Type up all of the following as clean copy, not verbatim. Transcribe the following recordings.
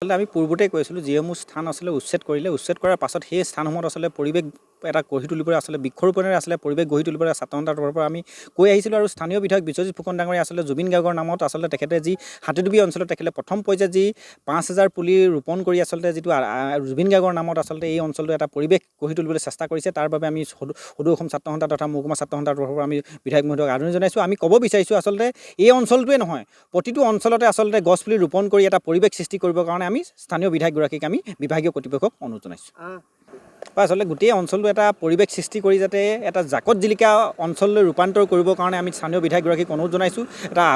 আমি পূৰ্বতে কৈছিলোঁ যিসমূহ স্থান আছিলে উচ্ছেদ কৰিলে, উচ্ছেদ কৰাৰ পাছত সেই স্থানসমূহত আচলতে পৰিৱেশ এটা গঢ়ি তুলিবলৈ আচলতে বৃক্ষৰোপণেৰে আচলতে পৰিৱেশ গঢ়ি তুলিবলৈ ছাত্ৰ সন্থাৰ তৰফৰ পৰা আমি কৈ আহিছিলোঁ। আৰু স্থানীয় বিধায়ক বিশ্বজিৎ ফুকন ডাঙৰীয়া আচলতে জুবিন গাৰ্গৰ নামত আচলতে তেখেতে যি হাতীডুবি অঞ্চলত তেখেতে প্ৰথম পৰ্যায়ত যি 5,000 পুলি ৰোপণ কৰি আচলতে যিটো জুবিন গাৰ্গৰ নামত আচলতে এই অঞ্চলটো এটা পৰিৱেশ গঢ়ি তুলিবলৈ চেষ্টা কৰিছে। তাৰ বাবে আমি সদৌ অসম ছাত্ৰ সন্থা তথা মহকুমা ছাত্ৰ সন্থাৰ তৰফৰ পৰা আমি বিধায়ক মহোদয়ক আদৰণি জনাইছোঁ। আমি ক'ব বিচাৰিছোঁ আচলতে এই অঞ্চলটোৱে নহয়, প্ৰতিটো অঞ্চলতে আচলতে গছ পুলি ৰোপণ কৰি এটা পৰিৱেশ সৃষ্টি কৰিবৰ কাৰণে আমি স্থানীয় বিধায়কগৰাকীক আমি বিভাগীয় কৰ্তৃপক্ষক অনুৰোধ জনাইছোঁ। আচলতে গোটেই অঞ্চলটো এটা পৰিৱেশ সৃষ্টি কৰি যাতে এটা জাকত জিলিকা অঞ্চললৈ ৰূপান্তৰ কৰিবৰ কাৰণে আমি স্থানীয় বিধায়কগৰাকীক অনুৰোধ জনাইছোঁ। এটা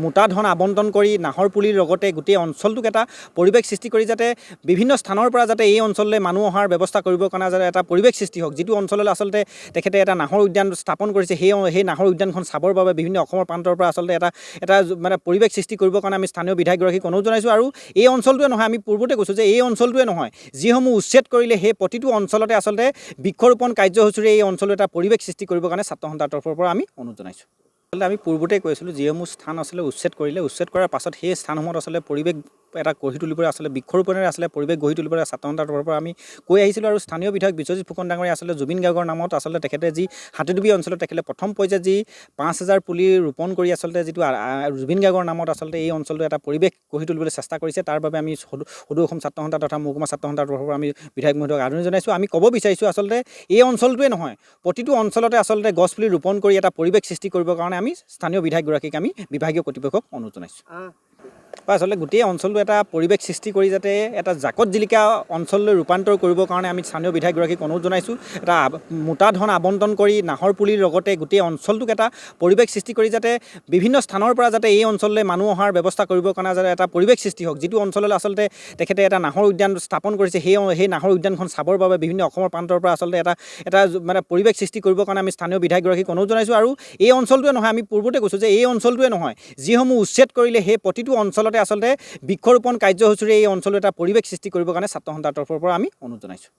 মোটা ধন আবণ্টন কৰি নাহৰ পুলিৰ লগতে গোটেই অঞ্চলটোক এটা পৰিৱেশ সৃষ্টি কৰি যাতে বিভিন্ন স্থানৰ পৰা যাতে এই অঞ্চললৈ মানুহ অহাৰ ব্যৱস্থা কৰিবৰ কাৰণে যাতে এটা পৰিৱেশ সৃষ্টি হওক। যিটো অঞ্চললৈ আচলতে তেখেতে এটা নাহৰ উদ্যান স্থাপন কৰিছে, সেই নাহৰ উদ্যানখন চাবৰ বাবে বিভিন্ন অসমৰ প্ৰান্তৰ পৰা আচলতে এটা মানে পৰিৱেশ সৃষ্টি কৰিবৰ কাৰণে আমি স্থানীয় বিধায়কগৰাকীক অনুৰোধ জনাইছোঁ। আৰু এই অঞ্চলটোৱে নহয়, আমি পূৰ্বতে কৈছোঁ যে এই অঞ্চলটোৱে নহয়, যিসমূহ উচ্ছেদ কৰিলে সেই প্ৰতিটো অঞ্চলতে আচলতে বৃক্ষৰোপণ কাৰ্যসূচীৰে এই অঞ্চলত এটা পৰিৱেশ সৃষ্টি কৰিবৰ কাৰণে ছাত্ৰ সন্থাৰ তৰফৰ পৰা আমি অনুৰোধ জনাইছোঁ। আমি পূৰ্বতে কৈছিলোঁ যিসমূহ স্থান আচলতে উচ্ছেদ কৰিলে, উচ্ছেদ কৰাৰ পাছত সেই স্থানসমূহত আচলতে পৰিৱেশ এটা গঢ়ি তুলিবলৈ আচলতে বৃক্ষৰোপণেৰে আচলতে পৰিৱেশ গঢ়ি তুলিবলৈ ছাত্ৰ সন্থাৰ তৰফৰ পৰা আমি কৈ আহিছিলোঁ। আৰু স্থানীয় বিধায়ক বিশ্বজিৎ ফুকন ডাঙৰীয়া আচলতে জুবিন গাৰ্গৰ নামত আচলতে তেখেতে যি হাতীডুবি অঞ্চলত তেখেতে প্ৰথম পৰ্যায়ত যি 5,000 পুলি ৰোপণ কৰি আচলতে যিটো জুবিন গাৰ্গৰ নামত আচলতে এই অঞ্চলটো এটা পৰিৱেশ গঢ়ি তুলিবলৈ চেষ্টা কৰিছে। তাৰ বাবে আমি সদৌ অসম ছাত্ৰ সন্থা তথা মহকুমা ছাত্ৰ সন্থাৰ তৰফৰ পৰা আমি বিধায়ক মহোদয়ক আদৰণি জনাইছোঁ। আমি ক'ব বিচাৰিছোঁ আচলতে এই অঞ্চলটোৱে নহয়, প্ৰতিটো অঞ্চলতে আচলতে গছ পুলি ৰোপণ কৰি এটা পৰিৱেশ সৃষ্টি কৰিবৰ কাৰণে আমি স্থানীয় বিধায়কগৰাকীক আমি বিভাগীয় কৰ্তৃপক্ষক অনুৰোধ জনাইছোঁ। আচলতে গোটেই অঞ্চলটো এটা পৰিৱেশ সৃষ্টি কৰি যাতে এটা জাকত জিলিকা অঞ্চললৈ ৰূপান্তৰ কৰিবৰ কাৰণে আমি স্থানীয় বিধায়কগৰাকীক অনুৰোধ জনাইছোঁ। এটা মোটা ধন আবণ্টন কৰি নাহৰ পুলিৰ লগতে গোটেই অঞ্চলটোক এটা পৰিৱেশ সৃষ্টি কৰি যাতে বিভিন্ন স্থানৰ পৰা যাতে এই অঞ্চললৈ মানুহ অহাৰ ব্যৱস্থা কৰিবৰ কাৰণে যাতে এটা পৰিৱেশ সৃষ্টি হওক। যিটো অঞ্চললৈ আচলতে তেখেতে এটা নাহৰ উদ্যান স্থাপন কৰিছে, সেই নাহৰ উদ্যানখন চাবৰ বাবে বিভিন্ন অসমৰ প্ৰান্তৰ পৰা আচলতে এটা মানে পৰিৱেশ সৃষ্টি কৰিবৰ কাৰণে আমি স্থানীয় বিধায়কগৰাকীক অনুৰোধ জনাইছোঁ। আৰু এই অঞ্চলটোৱে নহয়, আমি পূৰ্বতে কৈছোঁ যে এই অঞ্চলটোৱে নহয়, যিসমূহ উচ্ছেদ কৰিলে সেই প্ৰতিটো অঞ্চলতে আচলতে বৃক্ষৰোপণ কাৰ্যসূচীৰে এই অঞ্চলত এটা পৰিৱেশ সৃষ্টি কৰিবৰ কাৰণে ছাত্ৰ সন্থাৰ তৰফৰ পৰা আমি অনুৰোধ জনাইছোঁ।